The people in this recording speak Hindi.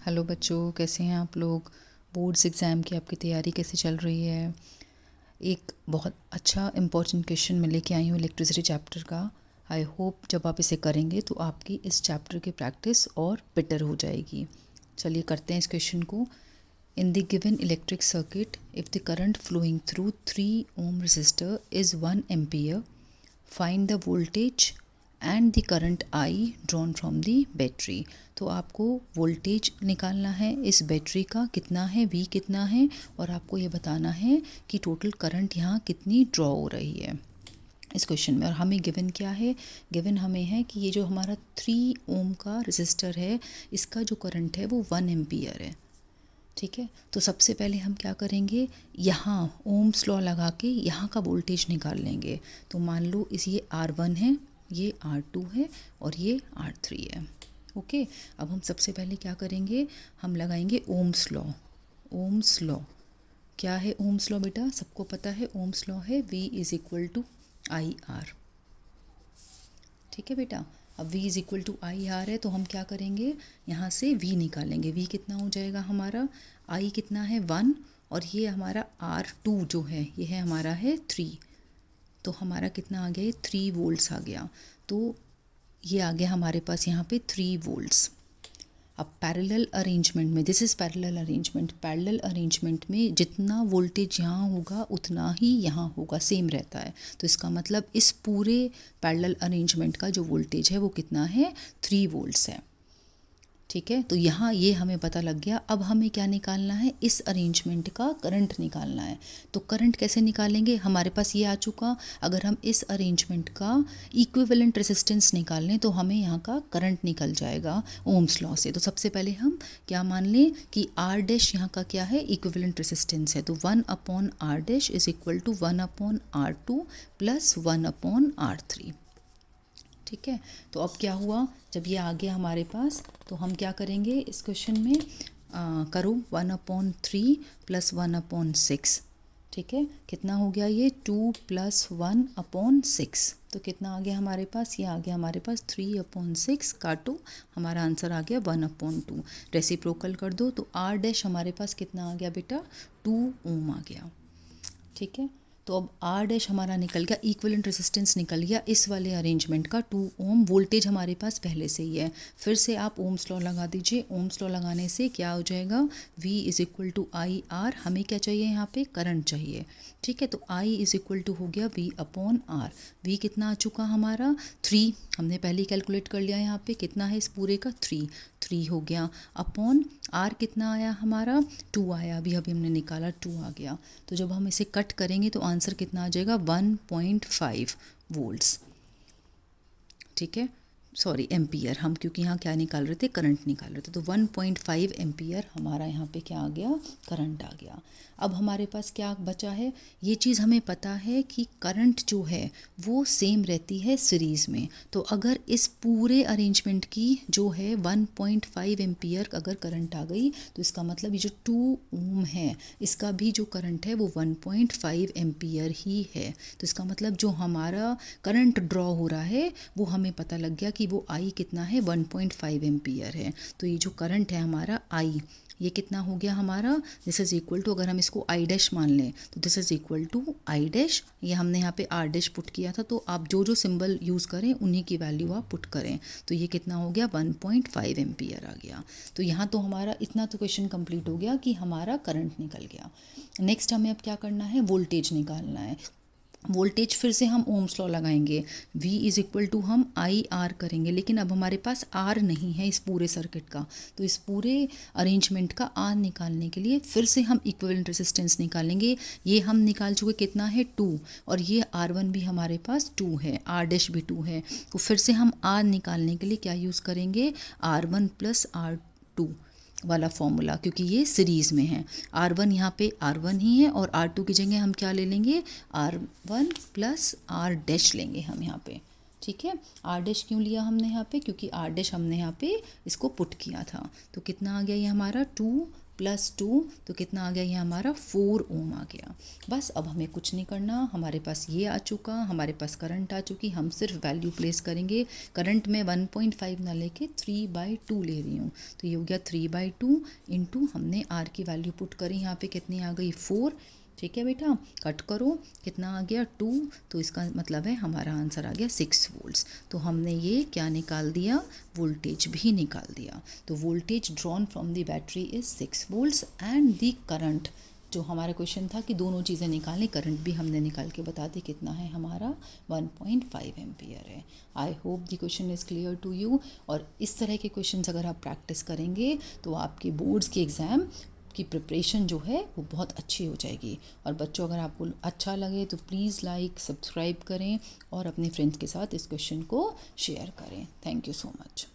हेलो बच्चों, कैसे हैं आप लोग। बोर्ड्स एग्ज़ाम की आपकी तैयारी कैसे चल रही है। एक बहुत अच्छा इम्पोर्टेंट क्वेश्चन मैं लेके आई हूँ इलेक्ट्रिसिटी चैप्टर का। आई होप जब आप इसे करेंगे तो आपकी इस चैप्टर की प्रैक्टिस और बेटर हो जाएगी। चलिए करते हैं इस क्वेश्चन को। In the given electric circuit, if the current flowing through 3 ohm resistor is 1 ampere, find the voltage and the current I drawn from the battery. तो आपको वोल्टेज निकालना है इस बैटरी का, कितना है, वी कितना है, और आपको ये बताना है कि टोटल करंट यहाँ कितनी ड्रॉ हो रही है इस क्वेश्चन में। और हमें गिवन क्या है, गिवन हमें है कि ये जो हमारा 3 ओम का रेजिस्टर है, इसका जो करंट है वो 1 एम्पियर है। ठीक है, तो सबसे पहले हम क्या करेंगे, यहाँ ओम्स लॉ लगा के यहाँ का वोल्टेज निकाल लेंगे। तो मान लो इस ये R1 है, ये R2 है और ये R3 है। ओके, अब हम सबसे पहले क्या करेंगे, हम लगाएंगे ओम्स लॉ। ओम्स लॉ क्या है, ओम्स लॉ बेटा सबको पता है, ओम्स लॉ है V is equal to I R. ठीक है बेटा, अब V is equal to I R है, तो हम क्या करेंगे, यहाँ से V निकालेंगे। V कितना हो जाएगा हमारा, I कितना है 1, और ये हमारा R2 जो है ये है हमारा है 3। तो हमारा कितना आ गया, ये 3 वोल्ट्स आ गया। तो ये आ गया हमारे पास यहाँ पे 3 वोल्ट्स। अब पैरेलल अरेंजमेंट में, this is parallel arrangement, parallel arrangement में जितना वोल्टेज यहाँ होगा उतना ही यहाँ होगा, सेम रहता है। तो इसका मतलब इस पूरे पैरेलल अरेंजमेंट का जो वोल्टेज है वो कितना है, 3 वोल्ट्स है। ठीक है, तो यहाँ ये हमें पता लग गया। अब हमें क्या निकालना है, इस अरेंजमेंट का करंट निकालना है। तो करंट कैसे निकालेंगे, हमारे पास ये आ चुका। अगर हम इस अरेंजमेंट का इक्विवेलेंट रेजिस्टेंस निकाल लें तो हमें यहाँ का करंट निकल जाएगा ओम्स लॉ से। तो सबसे पहले हम क्या मान लें कि आर डैश यहाँ का क्या है, इक्विवेलेंट रेजिस्टेंस है। तो 1/R dash is equal to 1/R2 plus 1/R3। ठीक है, तो अब क्या हुआ, जब ये आ गया हमारे पास तो हम क्या करेंगे इस क्वेश्चन में, करो 1/3 प्लस 1/6। ठीक है, कितना हो गया ये 2 + 1/6। तो कितना आ गया हमारे पास, ये आ गया हमारे पास 3/6, काटो, हमारा आंसर आ गया 1/2। रेसिप्रोकल कर दो तो आर डैश हमारे पास कितना आ गया बेटा, 2 ओम आ गया। ठीक है, तो अब आर डैश हमारा निकल गया, इक्विवेलेंट रेजिस्टेंस निकल गया इस वाले अरेंजमेंट का 2 ओम। वोल्टेज हमारे पास पहले से ही है, फिर से आप ओम्स लॉ लगा दीजिए। ओम्स लॉ लगाने से क्या हो जाएगा, V is equal to I R. हमें क्या चाहिए, यहाँ पे करंट चाहिए। ठीक है, तो I इज़ इक्वल टू हो गया V/R। V कितना आ चुका हमारा, 3, हमने पहले ही कैलकुलेट कर लिया। यहाँ पे कितना है इस पूरे का, 3 हो गया, अपॉन R कितना आया हमारा, 2 आया, अभी अभी हमने निकाला 2 आ गया। तो जब हम इसे कट करेंगे तो आंसर कितना आ जाएगा, 1.5 वोल्ट्स। ठीक है, सॉरी एम्पियर, हम क्योंकि यहाँ क्या निकाल रहे थे, करंट निकाल रहे थे। तो 1.5 एम्पियर हमारा यहाँ पे क्या आ गया, करंट आ गया। अब हमारे पास क्या बचा है, ये चीज़ हमें पता है कि करंट जो है वो सेम रहती है सीरीज़ में। तो अगर इस पूरे अरेंजमेंट की जो है 1.5 एम्पियर अगर करंट आ गई, तो इसका मतलब ये जो 2 ओम है इसका भी जो करंट है वो 1.5 एम्पियर ही है। तो इसका मतलब जो हमारा करंट ड्रॉ हो रहा है वो हमें पता लग गया कि वो आई कितना है, 1.5 एम्पियर है। तो ये जो करंट है हमारा आई, ये कितना हो गया हमारा, दिस इज़ इक्वल टू, अगर हम इसको आई डैश मान लें तो this is equal to I dash, ये हमने यहाँ पे आर डैश पुट किया था, तो आप जो जो सिंबल यूज़ करें उन्हीं की वैल्यू आप पुट करें। तो ये कितना हो गया, 1.5 एम्पियर आ गया। तो यहाँ तो हमारा इतना तो क्वेश्चन कंप्लीट हो गया कि हमारा करंट निकल गया। नेक्स्ट हमें अब क्या करना है, वोल्टेज निकालना है। वोल्टेज फिर से हम ओम्स लॉ लगाएंगे, V इज़ इक्वल टू हम आई आर करेंगे, लेकिन अब हमारे पास R नहीं है इस पूरे सर्किट का। तो इस पूरे अरेंजमेंट का R निकालने के लिए फिर से हम इक्विवेलेंट रेजिस्टेंस निकालेंगे। ये हम निकाल चुके, कितना है 2, और ये R1 भी हमारे पास 2 है, R डैश भी 2 है। तो फिर से हम R निकालने के लिए क्या यूज़ करेंगे, R1 + R2 वाला फॉर्मूला, क्योंकि ये सीरीज़ में है। R1 यहाँ पे R1 ही है, और R2 की जगह हम क्या ले लेंगे, R1 + R डैश लेंगे हम यहाँ पे। ठीक है, R डैश क्यों लिया हमने यहाँ पे, क्योंकि R डैश हमने यहाँ पे इसको पुट किया था। तो कितना आ गया ये हमारा, 2 +2 तो कितना आ गया, ये हमारा 4 ओम आ गया। बस अब हमें कुछ नहीं करना, हमारे पास ये आ चुका, हमारे पास करंट आ चुकी, हम सिर्फ वैल्यू प्लेस करेंगे। करंट में 1.5 ना लेके 3/2 ले रही हूँ, तो ये हो गया 3/2 इंटू हमने आर की वैल्यू पुट करी, यहाँ पे कितनी आ गई 4। ठीक है बेटा, कट करो, कितना आ गया 2, तो इसका मतलब है हमारा आंसर आ गया 6 वोल्ट्स। तो हमने ये क्या निकाल दिया, वोल्टेज भी निकाल दिया। तो voltage drawn from the battery is 6 volts and the current, जो हमारा क्वेश्चन था कि दोनों चीज़ें निकालें, करंट भी हमने निकाल के बता दी कितना है हमारा 1.5 एम्पियर है। I hope the question is clear to you. और इस तरह के क्वेश्चंस अगर आप प्रैक्टिस करेंगे तो आपके बोर्ड्स के एग्ज़ाम की प्रिपरेशन जो है वो बहुत अच्छी हो जाएगी। और बच्चों, अगर आपको अच्छा लगे तो प्लीज़ लाइक सब्सक्राइब करें और अपने फ्रेंड्स के साथ इस क्वेश्चन को शेयर करें। Thank you so much.